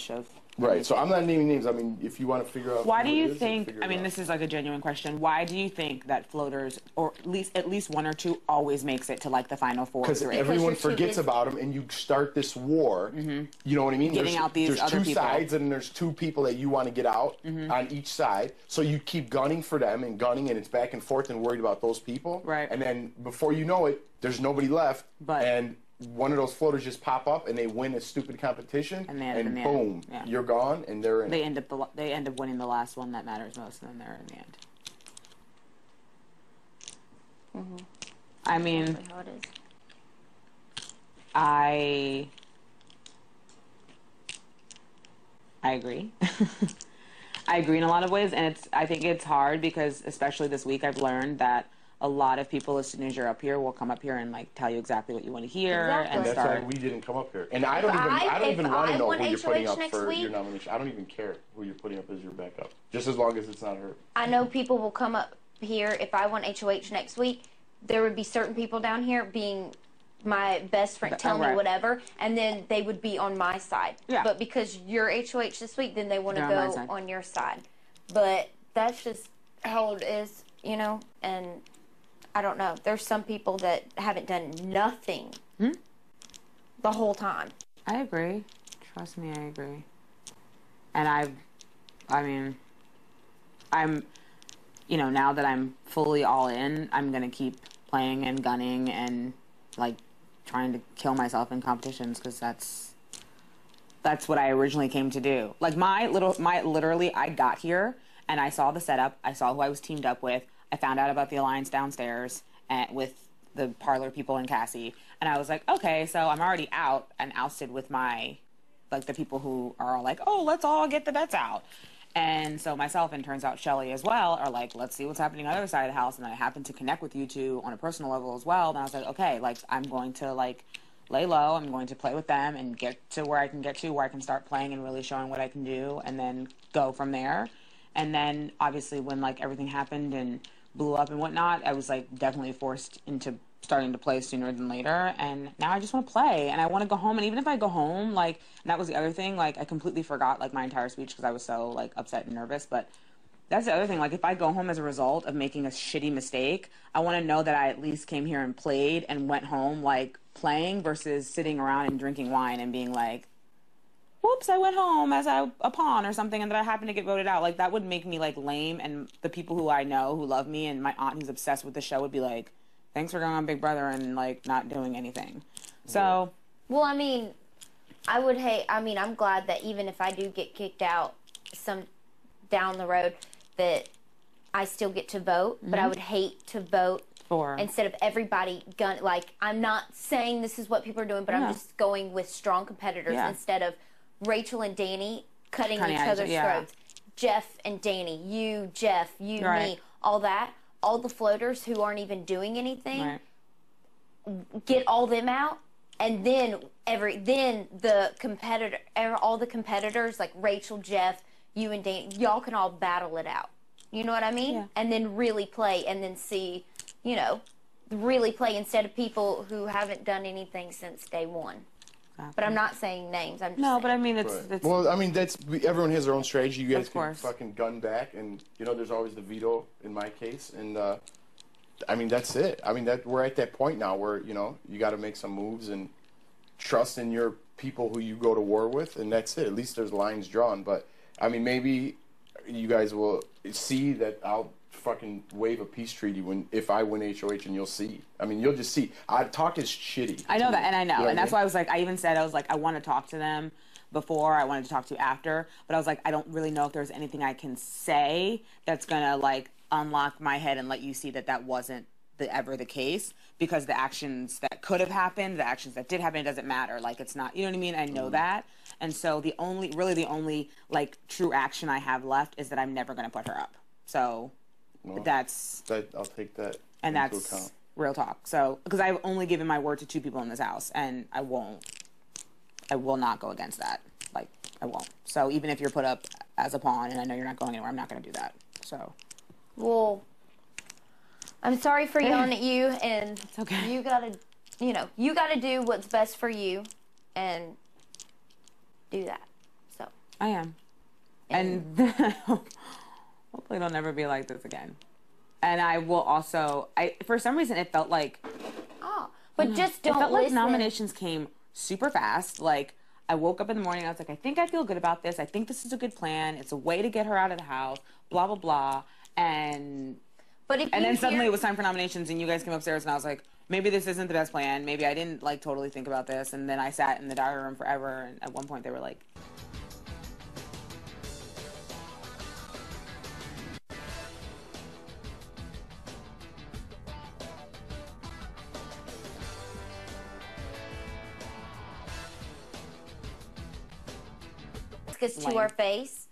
bunch of... Right, so I'm not naming names. I mean, if you want to figure out... Why do you think, I mean, this is like a genuine question, why do you think that floaters, or at least one or two, always makes it to like the final four? Because everyone forgets about them, and you start this war, you know what I mean? Getting out these other people. There's two sides, and there's two people that you want to get out on each side, so you keep gunning for them, and it's back and forth, and worried about those people. Right. And then, before you know it, there's nobody left, and one of those floaters just pop up and they win a stupid competition, and boom, you're gone, and they're in. They end up winning the last one that matters most, and then they're in the end. I mean, exactly how it is. I agree. I agree in a lot of ways, and I think it's hard because, especially this week, I've learned that a lot of people, as soon as you're up here, will come up here and like tell you exactly what you want to hear, and that's why we didn't come up here. And I don't even want to know who you're putting up for your nomination. I don't even care who you're putting up as your backup, just as long as it's not her. I know people will come up here if I want HOH next week. There would be certain people down here being my best friend, telling me whatever, and then they would be on my side. Yeah. But because you're HOH this week, then they want to go on your side. But that's just how it is, you know, and I don't know. There's some people that haven't done nothing the whole time. I agree. Trust me, I agree. And I mean, I'm, you know, now that I'm fully all in, I'm going to keep playing and gunning and, like, trying to kill myself in competitions, because that's what I originally came to do. Like, literally, I got here, and I saw the setup. I saw who I was teamed up with. I found out about the alliance downstairs with the parlor people and Cassie, and I was like, okay, so I'm already out and ousted with my, like, the people who are all like, oh, let's all get the bets out. And so myself, and turns out Shelly as well, are like, let's see what's happening on the other side of the house. And then I happened to connect with you two on a personal level as well. And I was like, okay, like, I'm going to, like, lay low. I'm going to play with them and get to where I can get to, where I can start playing and really showing what I can do, and then go from there. And then, obviously, when, like, everything happened and blew up and whatnot, I was, like, definitely forced into starting to play sooner than later, and now I just want to play, and I want to go home. And even if I go home, like, and that was the other thing, like, I completely forgot, like, my entire speech because I was so, like, upset and nervous. But that's the other thing, like, if I go home as a result of making a shitty mistake, I want to know that I at least came here and played and went home, like, playing, versus sitting around and drinking wine and being like, whoops, I went home as a pawn or something, and that I happened to get voted out. Like, that would make me, like, lame, and the people who I know who love me, and my aunt who's obsessed with the show, would be like, thanks for going on Big Brother and, like, not doing anything. So. Well, I mean, I'm glad that even if I do get kicked out down the road, that I still get to vote, but I would hate to vote instead of everybody like, I'm not saying this is what people are doing, but I'm just going with strong competitors instead of Rachel and Danny cutting each other's throats. Jeff and Danny, you, Jeff, you, me, all that. All the floaters who aren't even doing anything, get all them out, and then all the competitors like Rachel, Jeff, you and Danny, y'all can all battle it out. You know what I mean? Yeah. And then really play, and then see, you know, really play instead of people who haven't done anything since day one. But I'm not saying names. I'm just saying. But I mean, it's well, I mean, everyone has their own strategy. You guys can fucking gun back, and you know, there's always the veto in my case, and I mean, that's it. I mean, we're at that point now where, you know, you got to make some moves and trust in your people who you go to war with, and that's it. At least there's lines drawn. But I mean, maybe you guys will see that I'll fucking waive a peace treaty if I win HOH, and you'll see. I mean, you'll just see. Talk is shitty. I know that, and I know, you know, and that's why I was like, I even said, I was like, I want to talk to them before, I wanted to talk to you after, but I was like, I don't really know if there's anything I can say that's gonna, like, unlock my head and let you see that wasn't ever the case, because the actions that could have happened, the actions that did happen, it doesn't matter. Like, it's not, you know what I mean? I know that. And so the only like true action I have left is that I'm never gonna put her up. So I'll take that and into account. Real talk. So, because I've only given my word to 2 people in this house, and I will not go against that. Like, I won't. So even if you're put up as a pawn, and I know you're not going anywhere, I'm not going to do that. So. Well, I'm sorry for yelling at you, and it's okay. You gotta do what's best for you, and do that. So. I am. And hopefully it'll never be like this again. And I will also, for some reason it felt like, but just don't it felt listen. like nominations came super fast. Like, I woke up in the morning, I was like, I think I feel good about this. I think this is a good plan. It's a way to get her out of the house, blah, blah, blah. And then suddenly it was time for nominations, and you guys came upstairs, and I was like, maybe this isn't the best plan. Maybe I didn't, like, totally think about this. And then I sat in the diary room forever, and at one point they were like, us to our face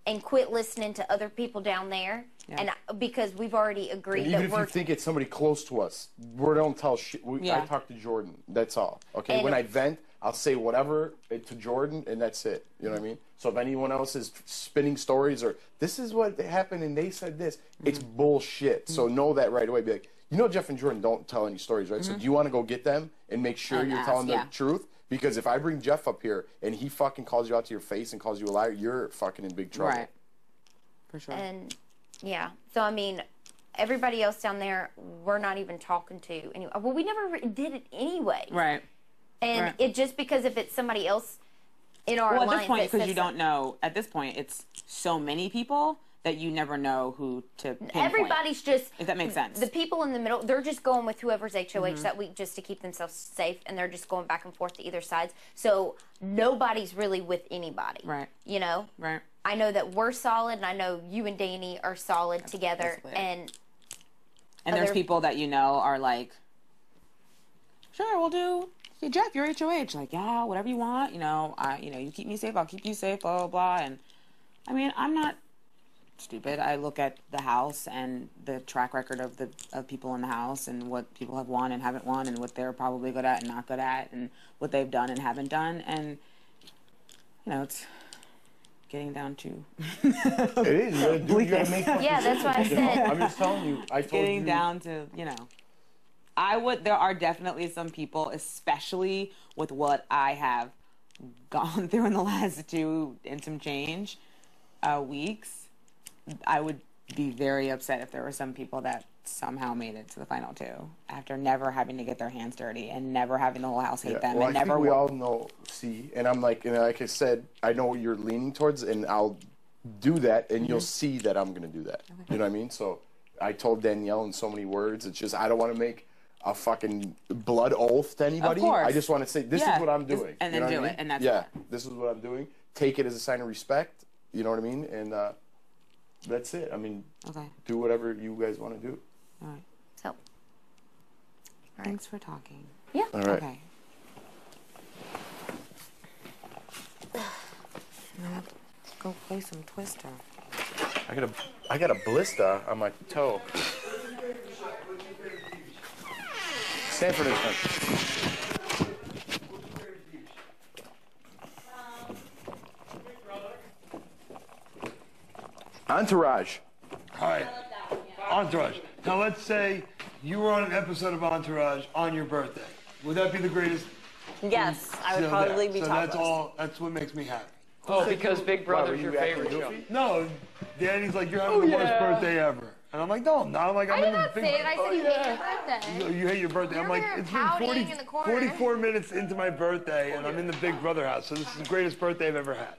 and quit listening to other people down there. Yeah. And because we've already agreed and that even if you think it's somebody close to us, we don't tell shit. I talk to Jordan. That's all. Okay. And when I vent, I'll say whatever to Jordan, and that's it. You know what I mean? So if anyone else is spinning stories or this is what happened and they said this, it's bullshit. So know that right away. Be like, Jeff and Jordan don't tell any stories, right? So do you want to go get them and make sure you're telling the truth? Because if I bring Jeff up here and he fucking calls you out to your face and calls you a liar, you're fucking in big trouble. Right. For sure. And, yeah. So, I mean, everybody else down there, we're not even talking to anyway. Well, we never did it anyway. Right. And it just because if it's somebody else in our alliance. At this point, because you don't know, at this point, it's so many people that you never know who to pinpoint. Everybody's just, if that makes sense. The people in the middle, they're just going with whoever's HOH that week just to keep themselves safe, and they're just going back and forth to either sides. So nobody's really with anybody. Right. You know? Right. I know that we're solid, and I know you and Danny are solid together. And there's people that are like, sure, we'll do. Hey, Jeff, you're HOH. Like, yeah, whatever you want. You keep me safe, I'll keep you safe, blah, blah, blah. And, I mean, I'm not stupid. I look at the house and the track record of people in the house and what people have won and haven't won and what they're probably good at and not good at and what they've done and haven't done. And, it's getting down to it is. Yeah, that's what I said. I'm just telling you. Getting down to, there are definitely some people, especially with what I have gone through in the last 2 and some change weeks. I would be very upset if there were some people that somehow made it to the final 2 after never having to get their hands dirty and never having the whole house hate them. Well, and I never think we all know, and I'm like, like I said, I know what you're leaning towards, and I'll do that, and you'll see that I'm going to do that. Okay. You know what I mean? So I told Danielle in so many words, it's just I don't want to make a fucking blood oath to anybody. Of course. I just want to say, this is what I'm doing. And then do it, and that's this is what I'm doing. Take it as a sign of respect. You know what I mean? And that's it. I mean, do whatever you guys want to do. All right. So, thanks for talking. Yeah. All right. Okay. I'm gonna have to go play some Twister. I got a blister on my toe. Stanford is fun. Entourage. Hi. Entourage. Now let's say you were on an episode of Entourage on your birthday. Would that be the greatest? Yes, I would probably be top that's all. That's what makes me happy. Oh, because Big Brother's your favorite show. No, Danny's like, you're having the worst birthday ever. And I'm like, no, I'm not. I'm like, I did not say it. I said you hate your birthday. You hate your birthday. I'm like, it's been 44 minutes into my birthday, and I'm in the Big Brother house, so this is the greatest birthday I've ever had.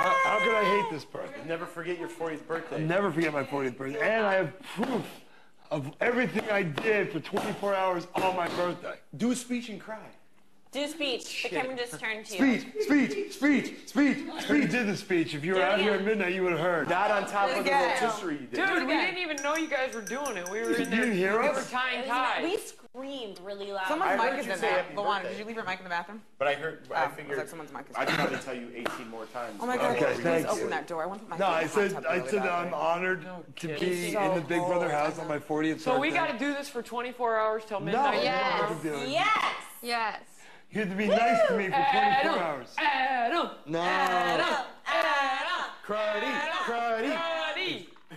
How could I hate this birthday? Never forget your 40th birthday. I'll never forget my 40th birthday. And I have proof of everything I did for 24 hours on my birthday. Do a speech and cry. Do a speech. The camera just turned to you. Speech. I did the speech. If you were out here at midnight, you would have heard. Not on top of the rotisserie you did. Dude, we didn't even know you guys were doing it. We were in there. You didn't hear us? We were tying ties. We screamed really loud. Someone's mic is in there. Luana, did you leave your mic in the bathroom? But I heard, I figured, like someone's mic is I'd probably tell you 18 more times. Oh my God, Okay, please thank open you. that door. I want to put my No, I feet in said the hot tub really I'm badly. honored to be in the Big Brother house on my 40th birthday. So we got to do this for 24 hours till midnight? No, Yes. you don't have to do it. Yes. Yes. You have to be nice to me for 24 hours. Adam! No. Adam! Cruddy.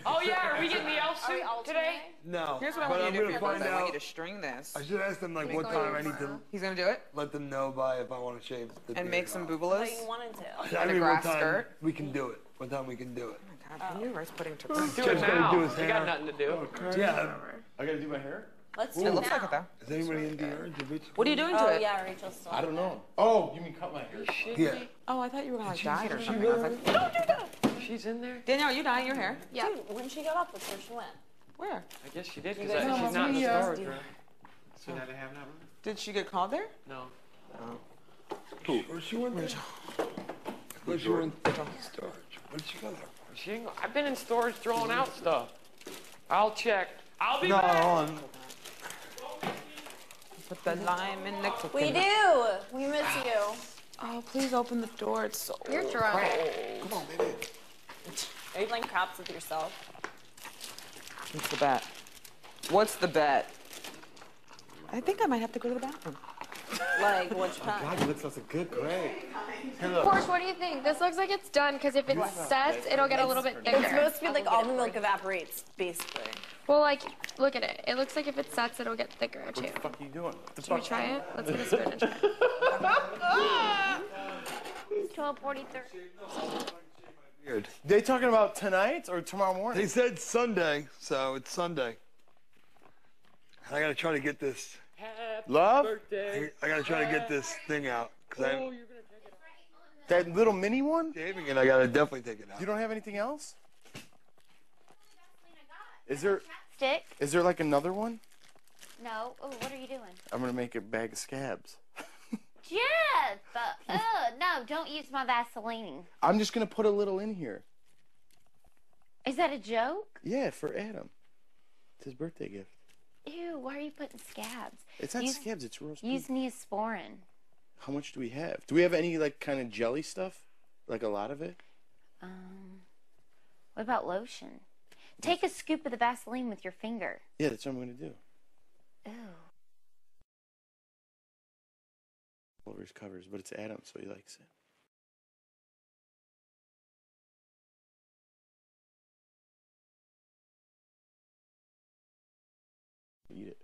Oh yeah, are we getting the elf suit today? No. Here's what I but want I'm you to do for gonna your find birthday. I want out. you to string this. I should ask them like what time I need to He's gonna do it? let them know by if I want to shave the And beard make some off. boobalas? But you wanted to. I And a mean, grass what time skirt? we can do it. What time we can do it. Oh my God, rice pudding to Do Jeff's it gotta now. do his You hair. got nothing to do. Yeah. I gotta do my hair? Let's do It it looks now. like it though. Is anybody in the yard? What are you doing to Oh, it? yeah, Rachel's still. I don't know. Oh, you mean cut my hair? Yeah. Oh, I thought you were gonna like dye it or something. I was like, don't do that. She's in there? Danielle, are you dyeing your hair? Yeah. Dude, when she got up, that's where she went. Where? I guess she did You because guys she's not in the Yeah. storage room. So now they have now? Did she get called there? No. Where's she went there? Where's she went storage? Where'd she go there? She ain't I've been in storage throwing out stuff. I'll check. I'll be No, back. hold on. Put the lime in the cooking. We do. We miss you. Oh, please open the door. It's so You're drunk. Come on, baby. Are you playing craps with yourself? What's the bet? What's the bet? I think I might have to go to the bathroom. Like, which kind? God, it looks good gray. Porsche, what do you think? This looks like it's done because if it sets, it'll get a little bit thicker. It's supposed to be like all the milk evaporates, basically. Well, like, look at it. It looks like if it sets, it'll get thicker too. What the fuck are you doing? Should we try it? Let's get a spoon and try it. It's 12:43. Weird. They talking about tonight or tomorrow morning? They said Sunday, so it's Sunday. I gotta try to get this. Happy Love? birthday. I gotta try to get this thing out because Oh, I'm you're gonna take it out. That little mini one? shaving it. I gotta definitely take it out. You don't have anything else? Is there Stick? like another one? No. Oh, what are you doing? I'm gonna make a bag of scabs. Jeff! No, don't use my Vaseline. I'm just gonna put a little in here. Is that a joke? Yeah, for Adam. It's his birthday gift. Ew, why are you putting scabs? It's not Use- scabs, it's roast Use beef. Neosporin. How much do we have? Do we have any like kind of jelly stuff? Like a lot of it? What about lotion? Take a scoop of the Vaseline with your finger. Yeah, that's what I'm gonna do. Ew. Over his covers, but it's Adam, so he likes it. Eat it.